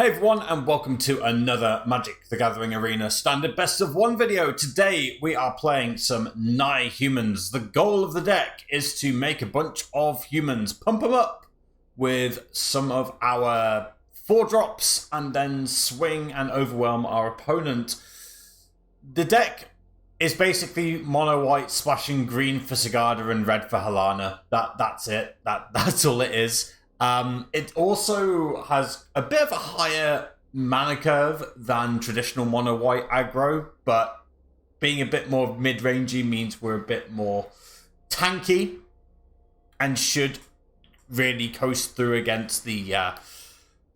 Hey everyone, and welcome to another Magic the Gathering Arena Standard Best of One video. Today we are playing some Naya Humans. The goal of the deck is to make a bunch of humans, pump them up with some of our 4-drops, and then swing and overwhelm our opponent. The deck is basically mono-white splashing green for Sigarda and red for Halana. That's it. That's all it is. It also has a bit of a higher mana curve than traditional mono-white aggro, but being a bit more mid-rangey means we're a bit more tanky and should really coast through against the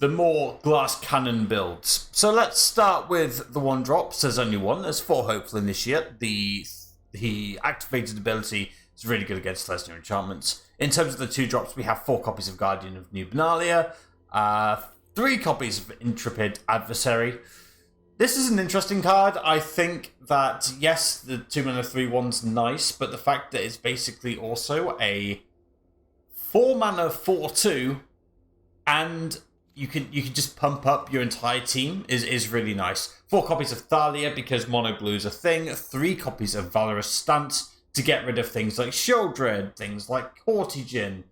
more glass cannon builds. So let's start with the 1-drops. There's only one. There's 4 hopeful initiate. The activated ability is really good against legendary enchantments. In terms of the 2-drops, we have 4 copies of Guardian of New Benalia, 3 copies of Intrepid Adversary. This is an interesting card. I think that, yes, the 2 mana 3/1's nice, but the fact that it's basically also a 4 mana 4/2, and you can just pump up your entire team is really nice. 4 copies of Thalia because mono blue is a thing. 3 copies of Valorous Stance to get rid of things like Shieldred, things like Courtyard.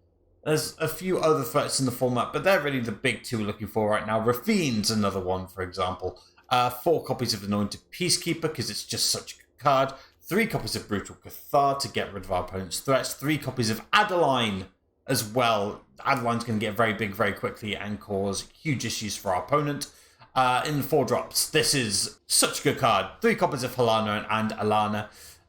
There's a few other threats in the format, but they're really the big 2 we're looking for right now. Rafine's another one, for example. 4 copies of Anointed Peacekeeper because it's just such a good card. 3 copies of Brutal Cathar to get rid of our opponent's threats. 3 copies of Adeline as well. Adeline's going to get very big very quickly and cause huge issues for our opponent. In the 4-drops, this is such a good card. 3 copies of Halana and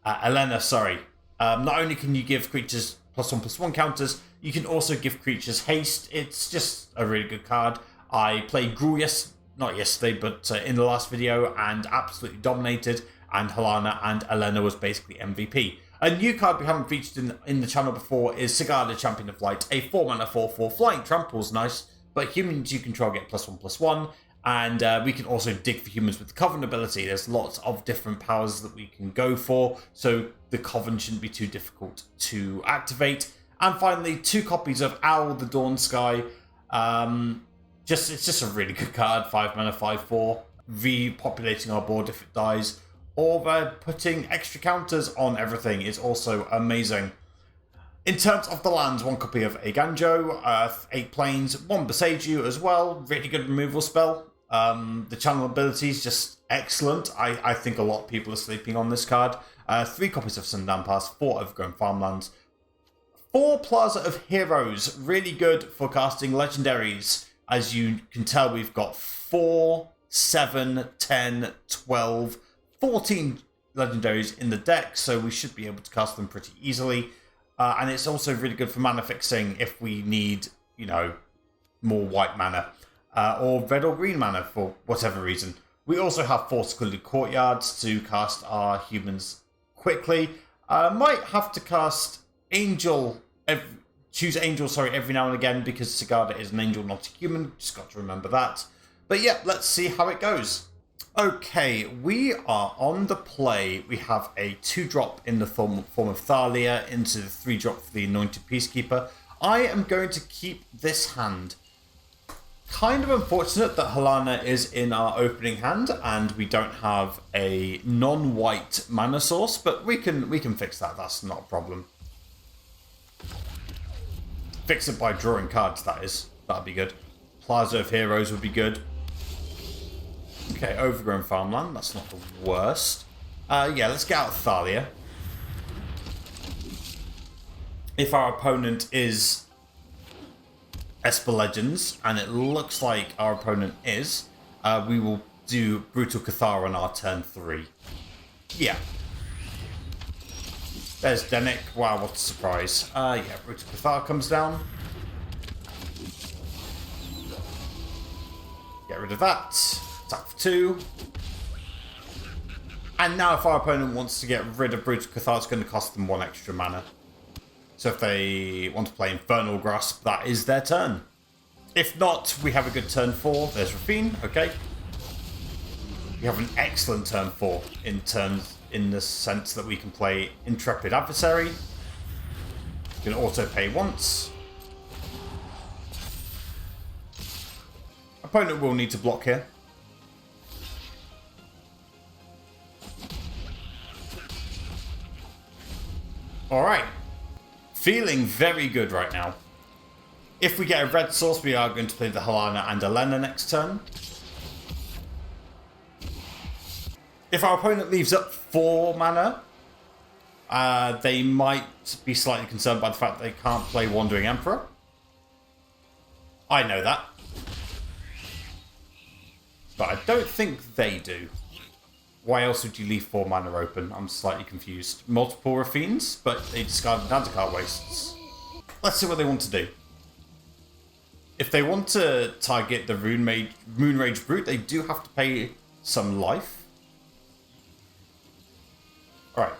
Alena, sorry. Not only can you give creatures +1/+1 counters, you can also give creatures haste. It's just a really good card. I played Gruul not yesterday, but in the last video, and absolutely dominated. And Halana and Alena was basically MVP. A new card we haven't featured in the channel before is Sigarda, Champion of Light. A 4 mana 4/4 flying trample's nice, but humans you control get +1/+1. And we can also dig for humans with the Coven ability. There's lots of different powers that we can go for, so the Coven shouldn't be too difficult to activate. And finally, 2 copies of Owl the Dawn Sky. It's just a really good card. 5 mana 5/4, repopulating our board if it dies, or putting extra counters on everything is also amazing. In terms of the lands, 1 copy of Eiganjo, 8 planes, 1 Boseiju as well. Really good removal spell. The channel ability is just excellent. I think a lot of people are sleeping on this card. 3 copies of Sundown Pass, 4 Overgrown Farmland, 4 Plaza of Heroes. Really good for casting legendaries. As you can tell, we've got 4, 7, 10, 12, 14 legendaries in the deck, so we should be able to cast them pretty easily. And it's also really good for mana fixing if we need, more white mana. Or red or green mana for whatever reason. We also have 4 Secluded Courtyards to cast our humans quickly. Might have to cast choose Angel, every now and again because Sigarda is an angel, not a human. Just got to remember that. But yeah, let's see how it goes. Okay, we are on the play. We have a 2-drop in the form of Thalia into the 3-drop for the Anointed Peacekeeper. I am going to keep this hand. Kind of unfortunate that Halana is in our opening hand and we don't have a non-white mana source, but we can fix that. That's not a problem. Fix it by drawing cards, that is. That'd be good. Plaza of Heroes would be good. Okay, Overgrown Farmland. That's not the worst. Yeah, let's get out Thalia. If our opponent is Esper Legends, and it looks like our opponent is, we will do Brutal Cathar on our turn 3. Yeah. There's Denick. Wow, what a surprise. Yeah, Brutal Cathar comes down. Get rid of that. Attack for 2. And now if our opponent wants to get rid of Brutal Cathar, it's going to cost them 1 extra mana. So if they want to play Infernal Grasp, that is their turn. If not, we have a good turn 4. There's Rafine. Okay. We have an excellent turn 4 in the sense that we can play Intrepid Adversary. We can auto pay once. Opponent will need to block here. Alright. Feeling very good right now. If we get a red source, we are going to play the Halana and Alena next turn. If our opponent leaves up 4 mana, they might be slightly concerned by the fact that they can't play Wandering Emperor. I know that. But I don't think they do. Why else would you leave 4 mana open? I'm slightly confused. Multiple Rafines, but they discarded Nantakar wastes. Let's see what they want to do. If they want to target the Moonrage Brute, they do have to pay some life. Alright.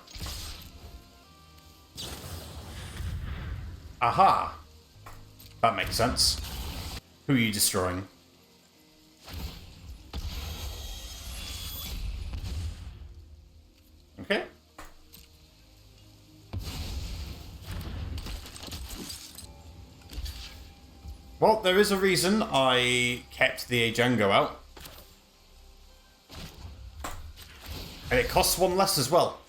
Aha! That makes sense. Who are you destroying? Okay. Well, there is a reason I kept the Eiganjo out. And it costs 1 less as well.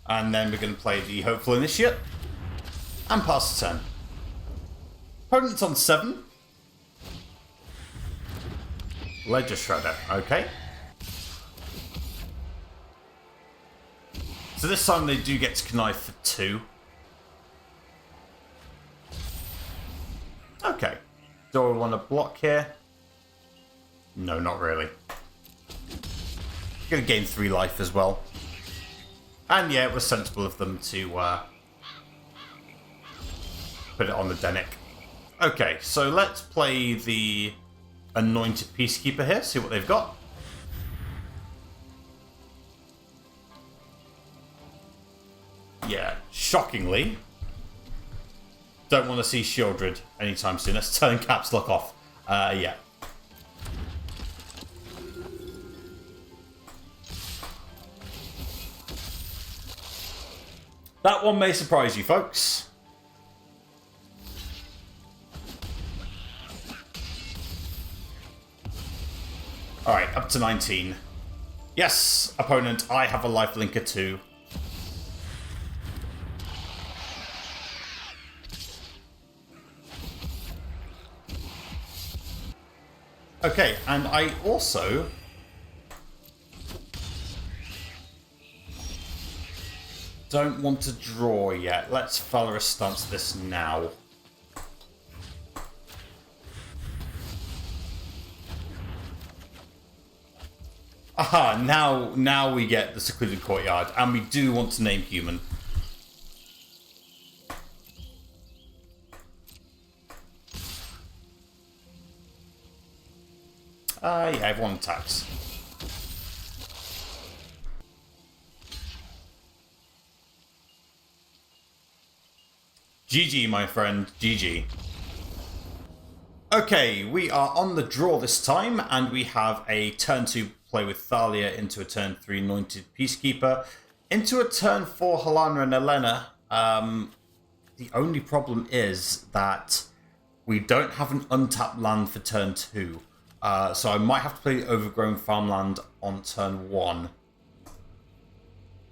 And then we're going to play the Hopeful Initiate. And pass the turn. Opponent's on 7. Ledger Shredder, okay. So this time they do get to connive for 2. Okay. Do I want to block here? No, not really. Gonna gain 3 life as well. And yeah, it was sensible of them to put it on the Denic. Okay, so let's play the Anointed Peacekeeper here, see what they've got. Yeah, shockingly, don't want to see Shieldred anytime soon. Let's turn caps lock off. Yeah. That one may surprise you, folks. Alright, up to 19. Yes, opponent, I have a lifelinker too. Okay, and I also don't want to draw yet. Let's Valorous Stance this now. Aha, now we get the Secluded Courtyard, and we do want to name human. Yeah, everyone attacks. GG, my friend, GG. Okay, we are on the draw this time, and we have a turn 2 play with Thalia into a turn 3 Anointed Peacekeeper, into a turn 4 Halana and Alena. The only problem is that we don't have an untapped land for turn 2. So I might have to play Overgrown Farmland on turn 1.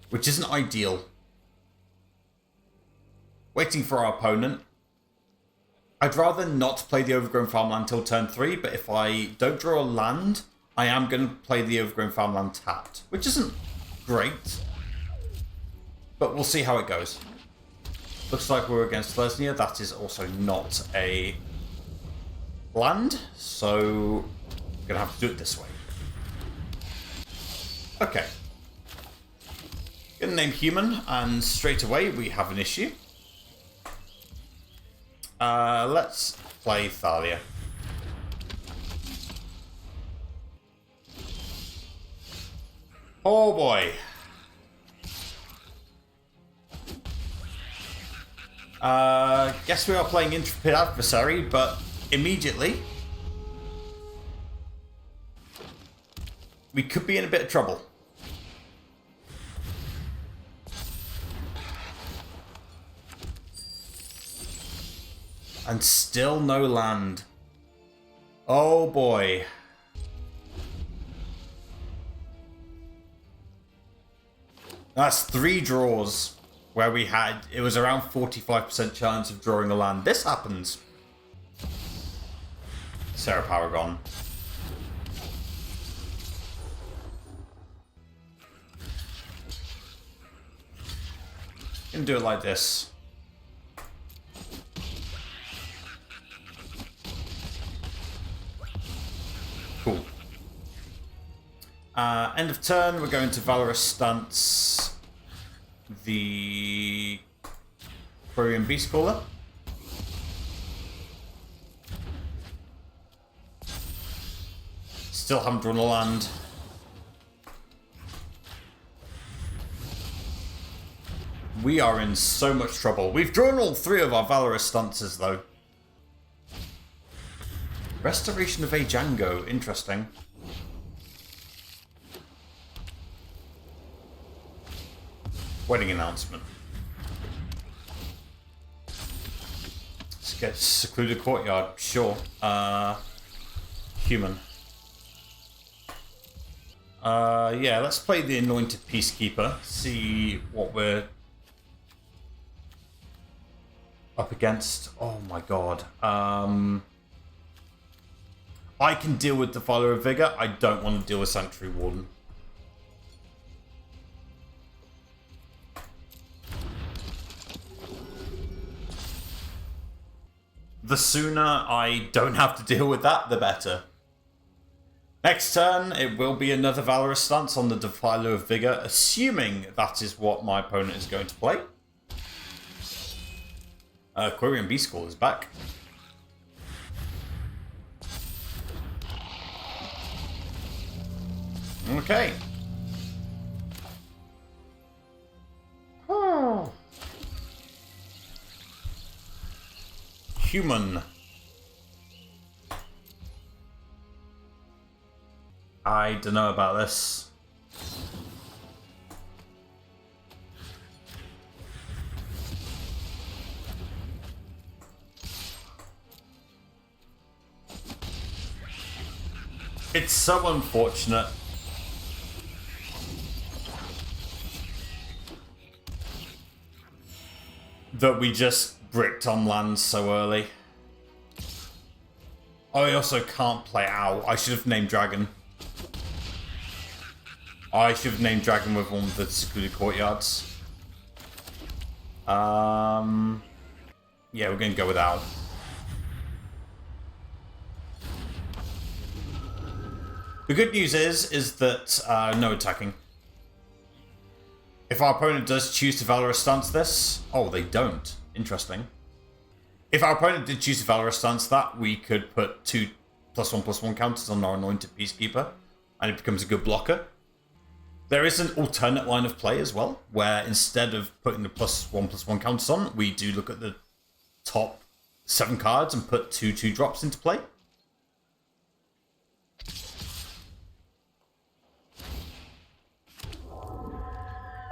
Which isn't ideal. Waiting for our opponent. I'd rather not play the Overgrown Farmland till turn 3, but if I don't draw a land, I am going to play the Overgrown Farmland tapped. Which isn't great. But we'll see how it goes. Looks like we're against Lesnia. That is also not a land, so I'm gonna have to do it this way. Okay. Gonna name human, and straight away we have an issue. Let's play Thalia. Oh boy. Guess we are playing Intrepid Adversary, but immediately we could be in a bit of trouble. And still no land. Oh boy. That's 3 draws where we had, it was around 45% chance of drawing a land. This happens. Sarah Paragon. Gonna do it like this. Cool. End of turn, we're going to Valorous Stance, the Quarian Beastcaller. Still haven't drawn a land. We are in so much trouble. We've drawn all 3 of our Valorous Stances though. Restoration of Eiganjo, interesting. Wedding announcement. Let's get Secluded Courtyard, sure. Human. Yeah, let's play the Anointed Peacekeeper, see what we're up against. Oh my god. I can deal with Defiler of Vigor. I don't want to deal with Sanctuary Warden. The sooner I don't have to deal with that, the better. Next turn, it will be another Valorous Stance on the Defiler of Vigor, assuming that is what my opponent is going to play. Quarian Beastcaller is back. Okay. Oh. Human. I don't know about this. It's so unfortunate. That we just bricked on lands so early. Oh, I also can't play Owl. I should have named Dragon. I should have named Dragon with one of the Secluded Courtyards. Yeah, we're going to go with Owl. The good news is that no attacking. If our opponent does choose to Valorous Stance this... Oh, they don't. Interesting. If our opponent did choose to Valorous Stance that, we could put 2 +1/+1 counters on our Anointed Peacekeeper, and it becomes a good blocker. There is an alternate line of play as well, where instead of putting the +1/+1 counters on, we do look at the top 7 cards and put 2/2 drops into play.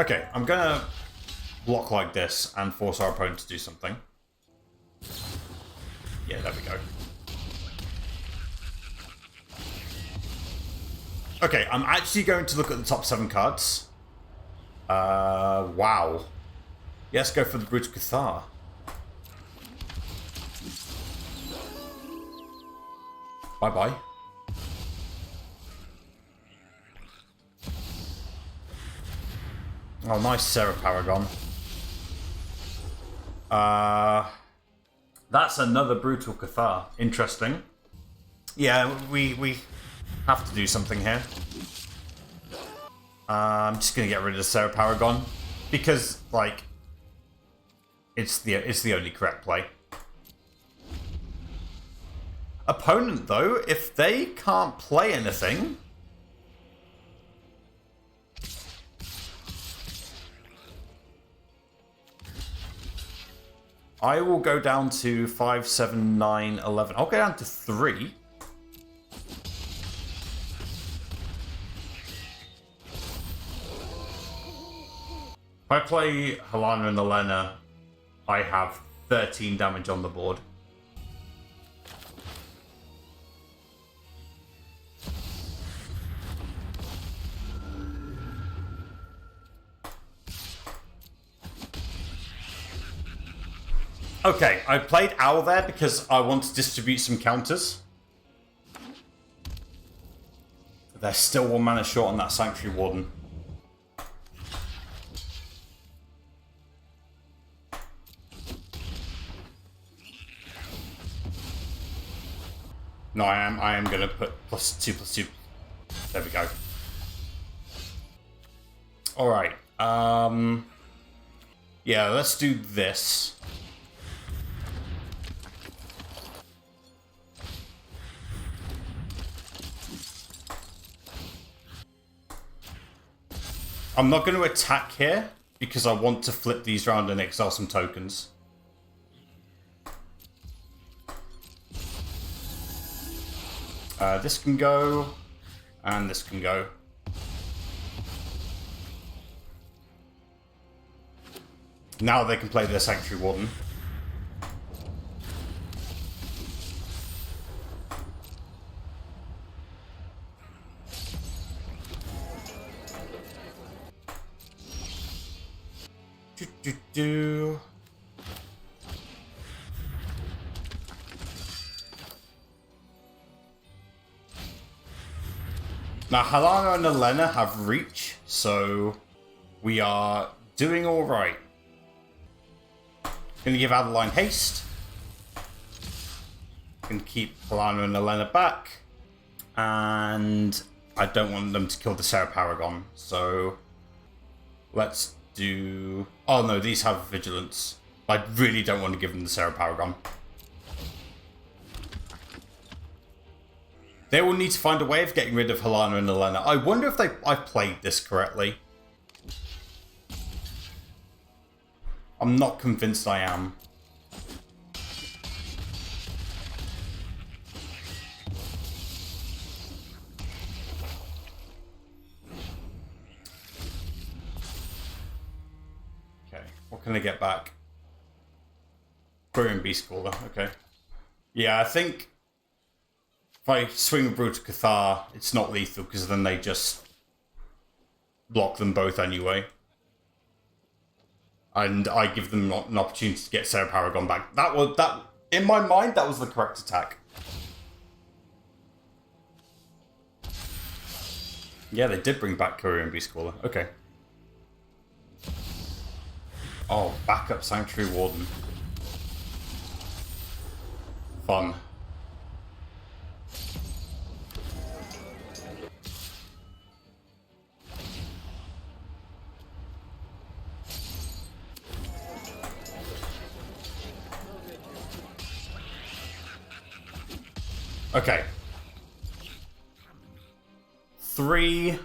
Okay, I'm gonna block like this and force our opponent to do something. Yeah, there we go. Okay, I'm actually going to look at the top 7 cards. Wow. Yes, go for the Brutal Cathar. Bye-bye. Oh, nice Sarah Paragon. That's another Brutal Cathar. Interesting. Yeah, we have to do something here. I'm just gonna get rid of Sarah Paragon because, like, it's the only correct play. Opponent though, if they can't play anything. I will go down to 5, 7, 9, 11. I'll go down to 3. If I play Halana and Alena, I have 13 damage on the board. Okay, I played Owl there because I want to distribute some counters. They're still 1 mana short on that Sanctuary Warden. No, I am going to put +2/+2. There we go. Alright. Yeah, let's do this. I'm not going to attack here because I want to flip these around and exile some tokens. This can go, and this can go. Now they can play their Sanctuary Warden. Do. Now, Halana and Alena have reach, so we are doing all right. Gonna give Adeline haste. Gonna keep Halana and Alena back, and I don't want them to kill the Sarah Paragon, so let's do... Oh no, these have vigilance. I really don't want to give them the Sarah Paragon. They will need to find a way of getting rid of Halana and Alena. I wonder if I've played this correctly. I'm not convinced I am. Okay, what can I get back? Query and Beast Caller, okay. Yeah, I think if I swing with Brutal Cathar, it's not lethal because then they just block them both anyway. And I give them an opportunity to get Sarah Paragon back. That in my mind, that was the correct attack. Yeah, they did bring back Courier and Beast Caller. Okay. Oh, backup Sanctuary Warden. Fun. Okay. 3.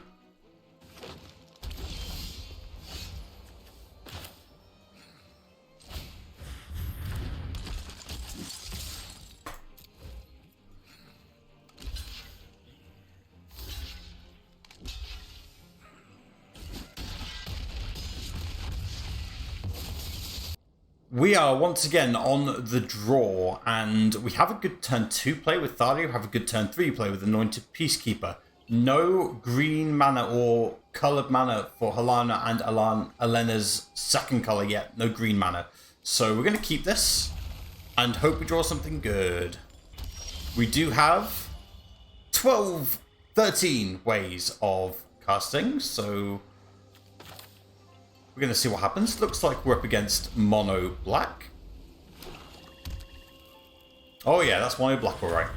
We are once again on the draw, and we have a good turn 2 play with Thalia, we have a good turn 3 play with Anointed Peacekeeper. No green mana or coloured mana for Halana and Alena's second colour yet, no green mana. So we're going to keep this and hope we draw something good. We do have 13 ways of casting, so we're going to see what happens. Looks like we're up against mono black. Oh yeah, that's mono black, alright.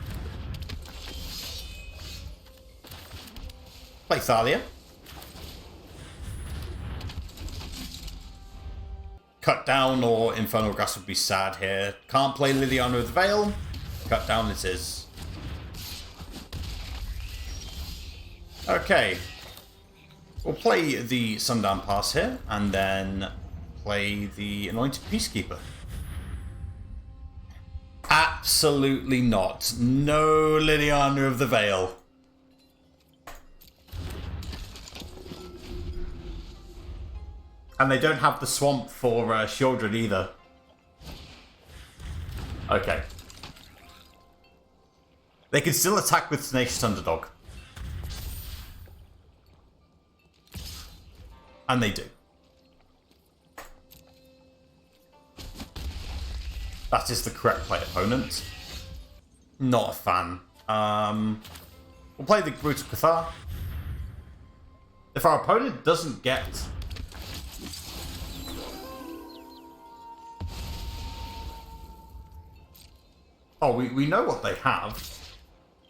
Play Thalia. Cut down or Infernal Grasp would be sad here. Can't play Liliana of the Veil. Cut down it is. Okay. We'll play the Sundown Pass here, and then play the Anointed Peacekeeper. Absolutely not. No Liliana of the Veil. And they don't have the swamp for Shieldred either. Okay. They can still attack with Tenacious Underdog. And they do. That is the correct play opponent. Not a fan. We'll play the Brutal Cathar. If our opponent doesn't get... Oh, we know what they have.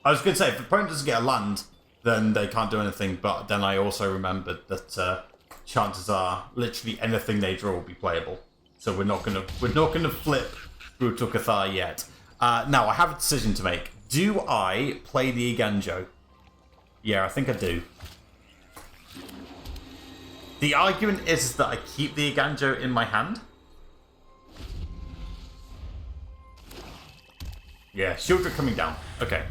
I was going to say, if the opponent doesn't get a land, then they can't do anything, but then I also remembered that chances are literally anything they draw will be playable. So we're not gonna flip Brutal Cathar yet. Now I have a decision to make. Do I play the Eiganjo? Yeah, I think I do. The argument is that I keep the Eiganjo in my hand. Yeah, Shieldra coming down. Okay.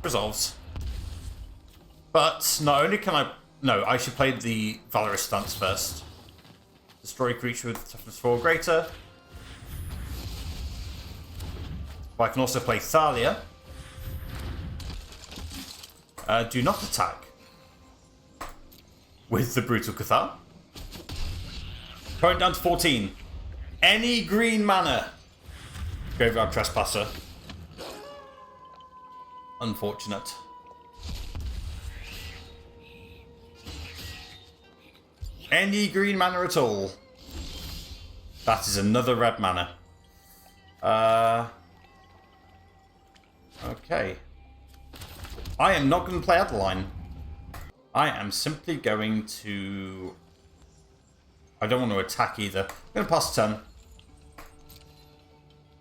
Resolves. But not only can I... No, I should play the Valorous Stance first. Destroy creature with toughness 4 or greater. But I can also play Thalia. Do not attack with the Brutal Cathar. Opponent down to 14. Any green mana. Graveyard Trespasser. Unfortunate. Any green mana at all. That is another red mana. Okay. I am not going to play Adeline. I am simply going to... I don't want to attack either. I'm going to pass turn.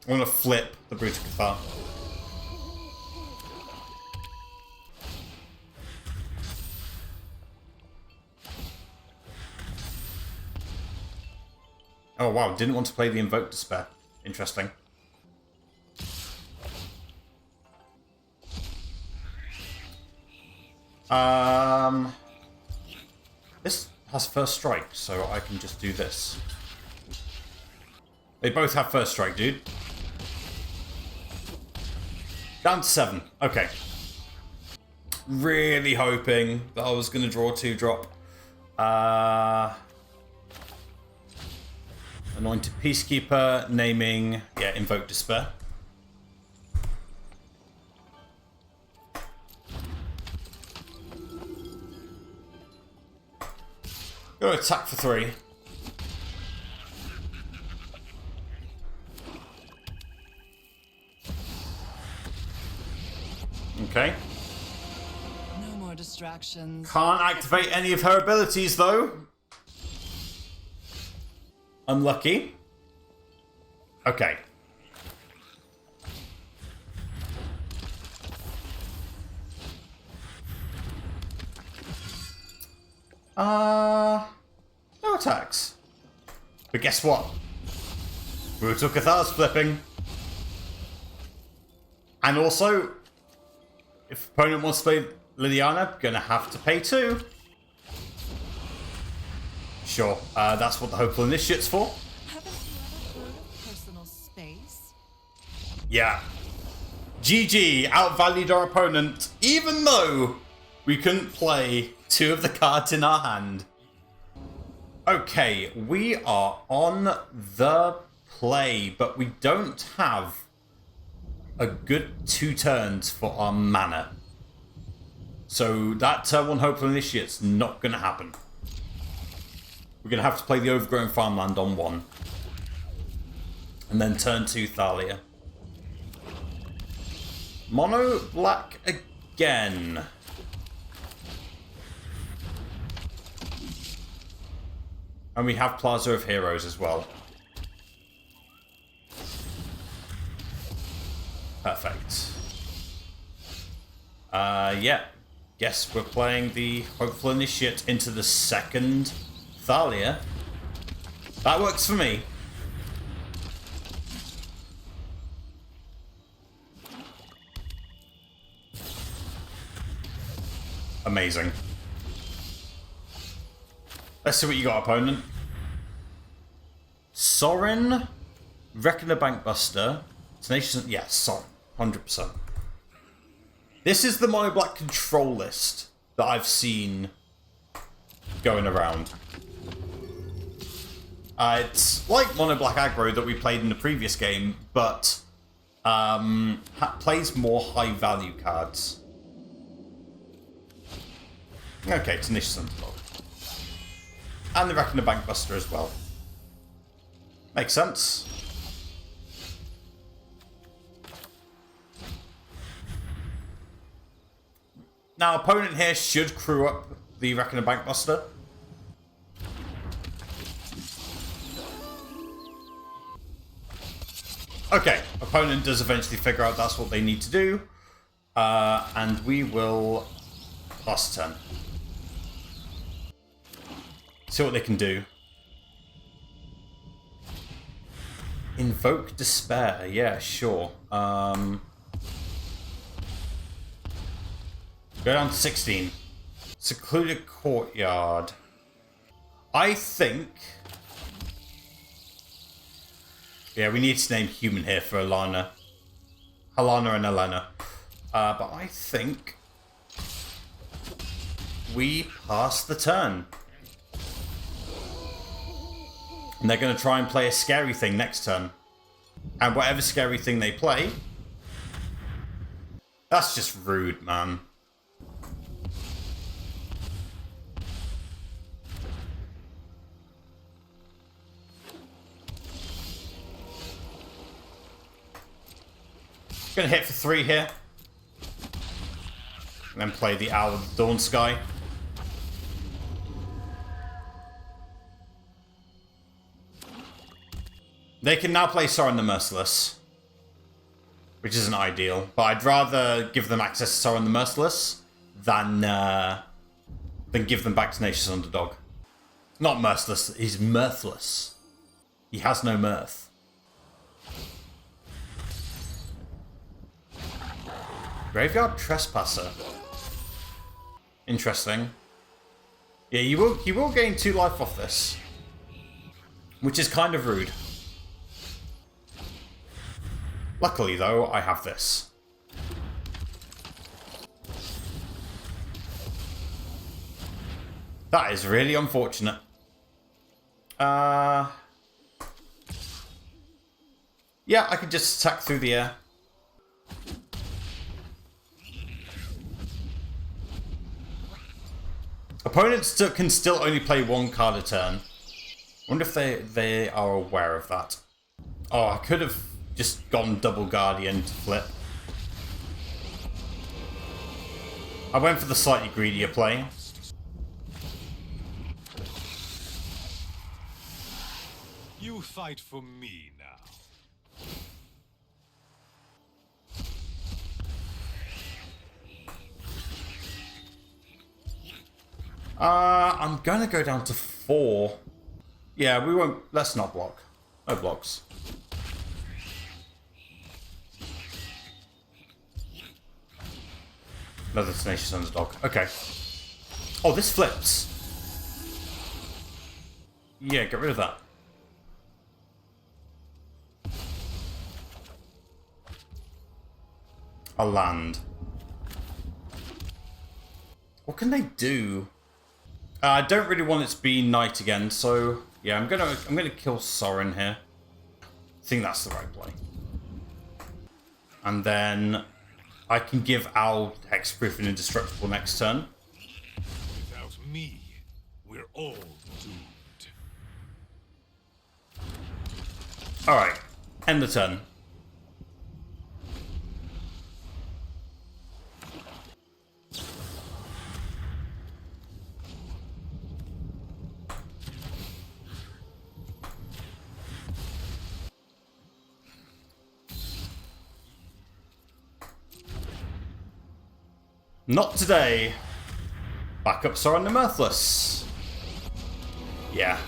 I want to flip the Brutal Cathar. Oh wow, didn't want to play the Invoke Despair. Interesting. This has first strike, so I can just do this. They both have first strike, dude. Down to 7. Okay. Really hoping that I was going to draw 2-drop. Anointed Peacekeeper, naming, yeah, Invoke Despair. Go attack for 3. Okay. No more distractions. Can't activate any of her abilities though. Unlucky. Okay. No attacks. But guess what? Brutal Cathar's flipping. And also, if opponent wants to play Liliana, gonna have to pay 2. Sure, that's what the Hopeful Initiate's for. Haven't you ever heard of personal space? Yeah. GG, outvalued our opponent, even though we couldn't play 2 of the cards in our hand. Okay, we are on the play, but we don't have a good 2 turns for our mana. So that turn 1 Hopeful Initiate's not going to happen. We're going to have to play the Overgrown Farmland on 1. And then turn 2 Thalia. Mono black again. And we have Plaza of Heroes as well. Perfect. Yeah. Guess we're playing the Hopeful Initiate into the second Thalia. That works for me. Amazing. Let's see what you got, opponent. Sorin, Reckoner Bankbuster, Tenacious... Yeah, Sorin. 100%. This is the mono black control list. that I've seen going around. It's like Mono Black Aggro that we played in the previous game, but plays more high value cards. Okay, Tenacious Underdog. And the Reckoner Bankbuster as well. Makes sense. Now, opponent here should crew up the Reckoner Bankbuster. Okay, opponent does eventually figure out that's what they need to do. And we will pass turn. See what they can do. Invoke Despair. Yeah, sure. Go down to 16. Secluded Courtyard. I think... Yeah, we need to name human here for Halana and Alena. But I think... we pass the turn. And they're going to try and play a scary thing next turn. And whatever scary thing they play... that's just rude, man. Gonna hit for 3 here. And then play the Owl of the Dawn Sky. They can now play Sorin the Merciless, which isn't ideal, but I'd rather give them access to Sorin the Merciless than give them back Tenacious Underdog. Not Merciless, he's mirthless. He has no mirth. Graveyard Trespasser. Interesting. Yeah, you will gain 2 life off this, which is kind of rude. Luckily, though, I have this. That is really unfortunate. Yeah, I could just attack through the air. Opponents can still only play 1 card a turn. I wonder if they are aware of that. Oh, I could have just gone double Guardian to flip. I went for the slightly greedier play. You fight for me now. I'm gonna go down to 4. Yeah, we won't. Let's not block. No blocks. Another Tenacious Underdog. Okay. Oh, this flips. Yeah, get rid of that. A land. What can they do? I don't really want it to be night again, so yeah, I'm gonna kill Sorin here. I think that's the right play. And then I can give Owl Hexproof and Indestructible next turn. Without me, we're all doomed. Alright, end the turn. Not today. Backups are on the Mirthless. Yeah.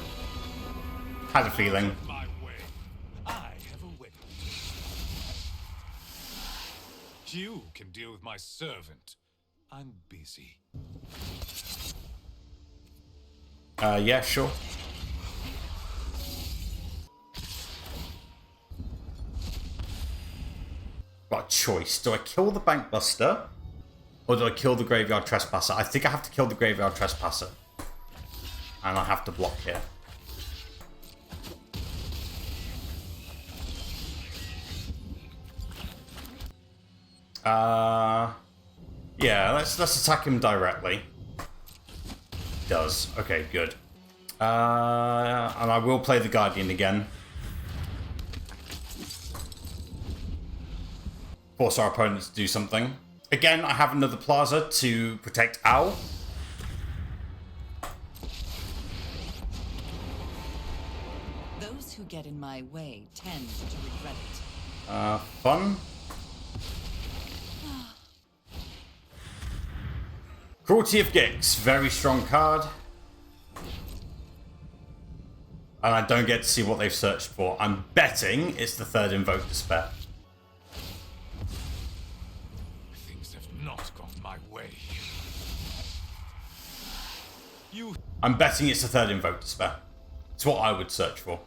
Had a feeling. My way. I have a way. You can deal with my servant. I'm busy. Yeah, sure. Got a choice. Do I kill the Bankbuster? Or do I kill the Graveyard Trespasser? I think I have to kill the Graveyard Trespasser. And I have to block here. Yeah, let's attack him directly. Does. Okay, good. And I will play the Guardian again. Force our opponents to do something. Again, I have another Plaza to protect Owl. Those who get in my way tend to regret it. Fun. Cruelty of Gix, very strong card. And I don't get to see what they've searched for. I'm betting it's the third Invoke Despair. Things have not gone my way. I'm betting it's the third Invoke Despair. It's what I would search for.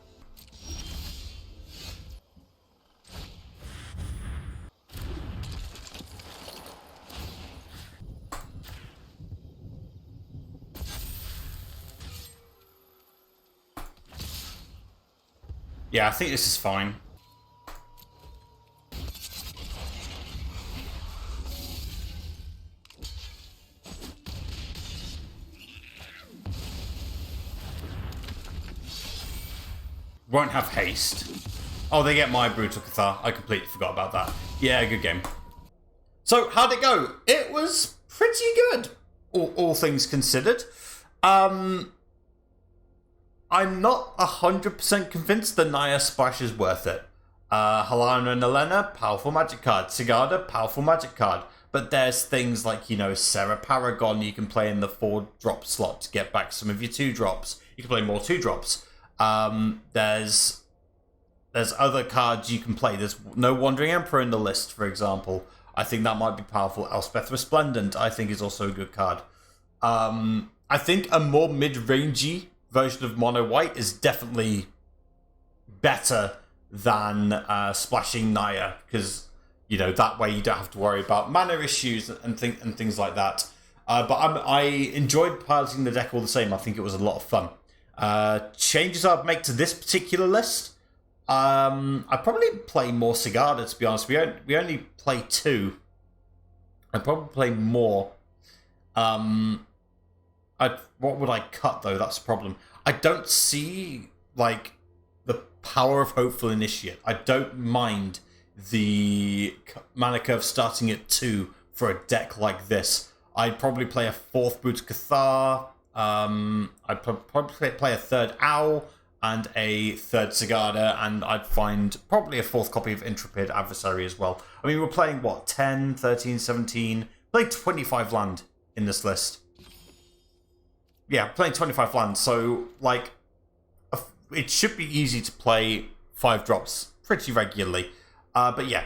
Yeah, I think this is fine. Won't have haste. Oh, they get my Brutal Cathar. I completely forgot about that. Yeah, good game. So, how'd it go? It was pretty good, all things considered. I'm not 100% convinced the Naya Splash is worth it. Halana and Alena, powerful magic card. Sigarda, powerful magic card. But there's things like, you know, Sarah Paragon you can play in the 4-drop slot to get back some of your 2-drops. You can play more 2-drops. There's other cards you can play. There's no Wandering Emperor in the list, for example. I think that might be powerful. Elspeth Resplendent, I think, is also a good card. I think a more mid-rangey version of Monowhite is definitely better than splashing Naya, because, you know, that way you don't have to worry about mana issues and things like that. But I enjoyed piloting the deck all the same. I think it was a lot of fun. Changes I'd make to this particular list. I'd probably play more Sigarda, to be honest. We only play 2. I'd probably play more. What would I cut, though? That's the problem. I don't see, like, the power of Hopeful Initiate. I don't mind the mana curve starting at 2 for a deck like this. I'd probably play a 4th Brutal Cathar. I'd probably play a 3rd Owl and a 3rd Sigarda, and I'd find probably a 4th copy of Intrepid Adversary as well. I mean, we're playing, what, 10, 13, 17? Playing 25 land in this list. Yeah, playing 25 lands, so, like, it should be easy to play 5 drops pretty regularly. But yeah,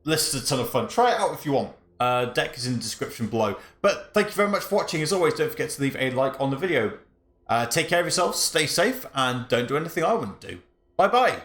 list is a ton of fun. Try it out if you want. Deck is in the description below. But thank you very much for watching. As always, don't forget to leave a like on the video. Take care of yourselves, stay safe, and don't do anything I wouldn't do. Bye-bye.